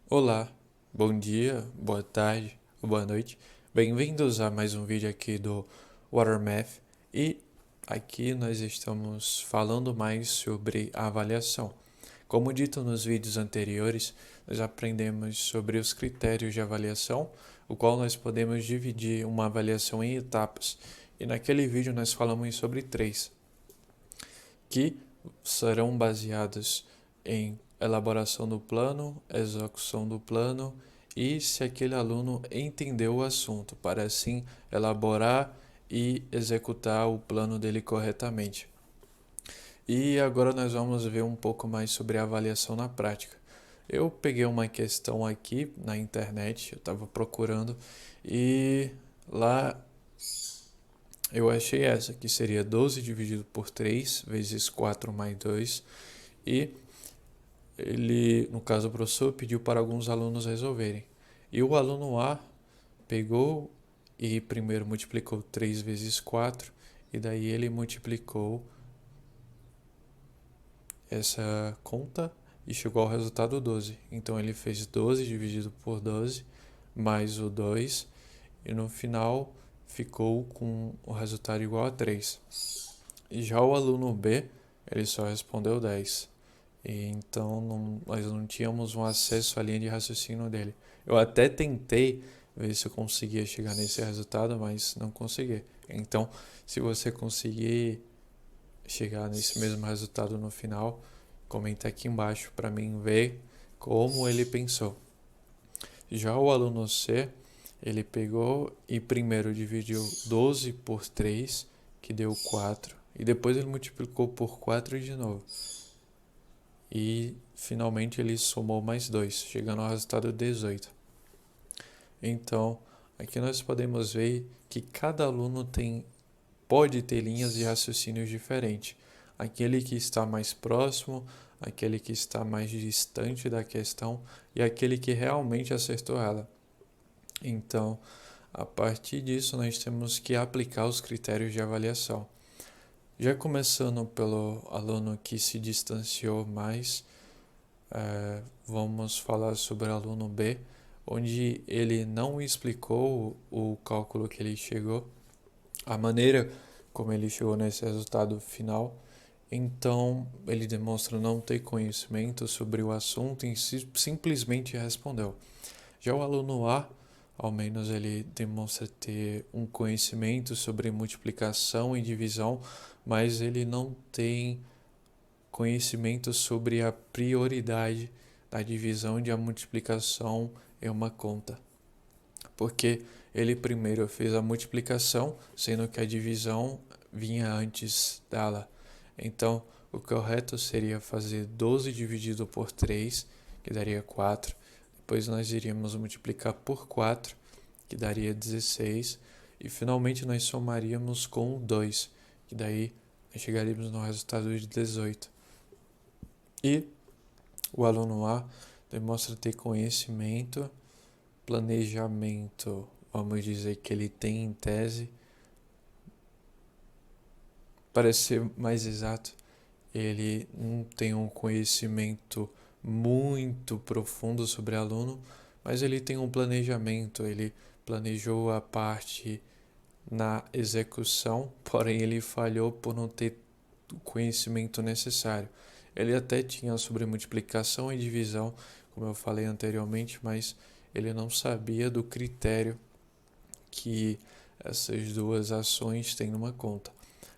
Olá, bom dia, boa tarde ou boa noite. Bem-vindos a mais um vídeo aqui do Watermath e aqui nós estamos falando mais sobre a avaliação. Como dito nos vídeos anteriores, nós aprendemos sobre os critérios de avaliação, o qual nós podemos dividir uma avaliação em etapas. E naquele vídeo nós falamos sobre três, que serão baseadas em elaboração do plano, execução do plano e se aquele aluno entendeu o assunto, para assim elaborar e executar o plano dele corretamente. E agora nós vamos ver um pouco mais sobre a avaliação na prática. Eu peguei uma questão aqui na internet, eu estava procurando e lá eu achei essa, que seria 12 dividido por 3 vezes 4 mais 2. E ele, no caso, o professor pediu para alguns alunos resolverem. E o aluno A pegou e primeiro multiplicou 3 vezes 4. E daí ele multiplicou essa conta e chegou ao resultado 12. Então ele fez 12 dividido por 12 mais o 2. E no final ficou com o resultado igual a 3. E já o aluno B, ele só respondeu 10. E então nós não tínhamos um acesso à linha de raciocínio dele. Eu até tentei ver se eu conseguia chegar nesse resultado, mas não consegui. Então, se você conseguir chegar nesse mesmo resultado no final, comenta aqui embaixo para mim ver como ele pensou. Já o aluno C, ele pegou e primeiro dividiu 12 por 3, que deu 4, e depois ele multiplicou por 4 de novo. E finalmente ele somou mais 2, chegando ao resultado 18. Então, aqui nós podemos ver que cada aluno pode ter linhas de raciocínios diferentes. Aquele que está mais próximo, aquele que está mais distante da questão e aquele que realmente acertou ela. Então, a partir disso, nós temos que aplicar os critérios de avaliação. Já começando pelo aluno que se distanciou mais, vamos falar sobre o aluno B, onde ele não explicou o cálculo que ele chegou, a maneira como ele chegou nesse resultado final. Então, ele demonstra não ter conhecimento sobre o assunto e simplesmente respondeu. Já o aluno A, ao menos ele demonstra ter um conhecimento sobre multiplicação e divisão, mas ele não tem conhecimento sobre a prioridade da divisão e da multiplicação em uma conta. Porque ele primeiro fez a multiplicação, sendo que a divisão vinha antes dela. Então, o correto seria fazer 12 dividido por 3, que daria 4. Depois nós iríamos multiplicar por 4, que daria 16. E finalmente nós somaríamos com 2, que daí nós chegaríamos no resultado de 18. E o aluno A demonstra ter conhecimento, planejamento, vamos dizer que ele tem em tese. Para ser mais exato, ele não tem um conhecimento muito profundo sobre aluno, mas ele tem um planejamento, ele planejou a parte na execução, porém ele falhou por não ter o conhecimento necessário. Ele até tinha sobre multiplicação e divisão, como eu falei anteriormente, mas ele não sabia do critério que essas duas ações têm numa conta.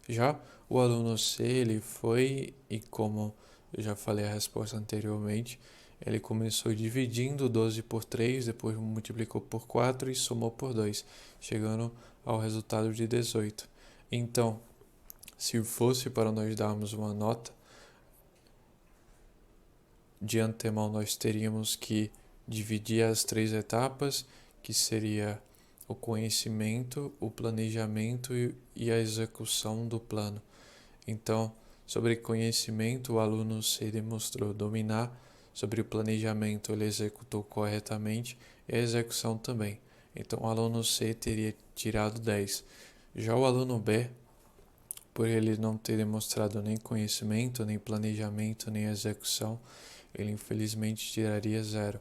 Já o aluno C, ele foi, e como eu já falei a resposta anteriormente, ele começou dividindo 12 por 3, depois multiplicou por 4 e somou por 2, chegando ao resultado de 18. Então, se fosse para nós darmos uma nota, de antemão nós teríamos que dividir as três etapas, que seria o conhecimento, o planejamento e a execução do plano. Então, sobre conhecimento, o aluno C demonstrou dominar, sobre o planejamento ele executou corretamente e a execução também. Então, o aluno C teria tirado 10. Já o aluno B, por ele não ter demonstrado nem conhecimento, nem planejamento, nem execução, ele infelizmente tiraria 0.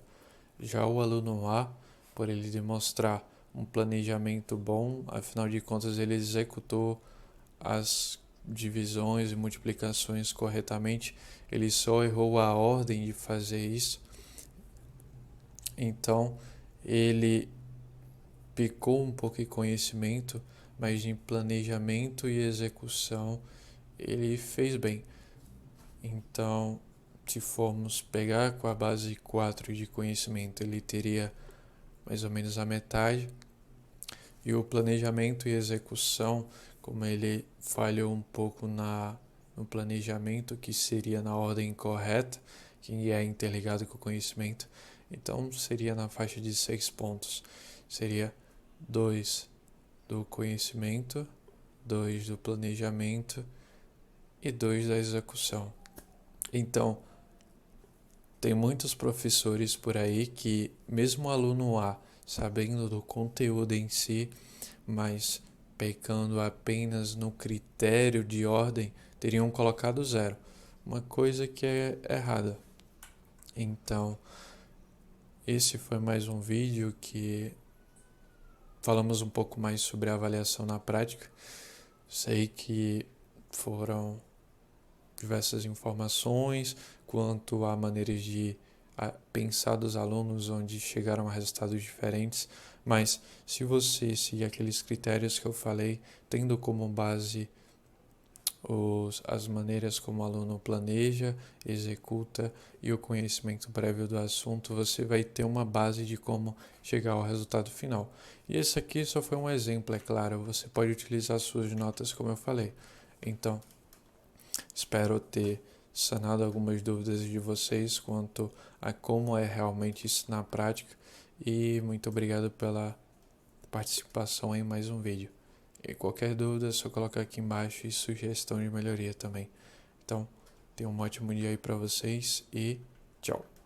Já o aluno A, por ele demonstrar um planejamento bom, afinal de contas ele executou as divisões e multiplicações corretamente, ele só errou a ordem de fazer isso. Então, ele pecou um pouco em conhecimento, mas em planejamento e execução ele fez bem. Então, se formos pegar com a base 4 de conhecimento, ele teria mais ou menos a metade. E o planejamento e execução, como ele falhou um pouco no planejamento, que seria na ordem correta, que é interligado com o conhecimento, então seria na faixa de 6 pontos. Seria 2 do conhecimento, 2 do planejamento e 2 da execução. Então, tem muitos professores por aí que, mesmo o aluno A sabendo do conteúdo em si, mas pecando apenas no critério de ordem, teriam colocado 0, uma coisa que é errada. Então, esse foi mais um vídeo que falamos um pouco mais sobre a avaliação na prática. Sei que foram diversas informações quanto a maneiras de pensar dos alunos, onde chegaram a resultados diferentes, mas se você seguir aqueles critérios que eu falei, tendo como base as maneiras como o aluno planeja, executa e o conhecimento prévio do assunto, você vai ter uma base de como chegar ao resultado final. E esse aqui só foi um exemplo, é claro, você pode utilizar suas notas como eu falei. Então, espero ter sanado algumas dúvidas de vocês quanto a como é realmente isso na prática e muito obrigado pela participação em mais um vídeo. E qualquer dúvida é só colocar aqui embaixo e sugestão de melhoria também. Então, tenha um ótimo dia aí para vocês e tchau!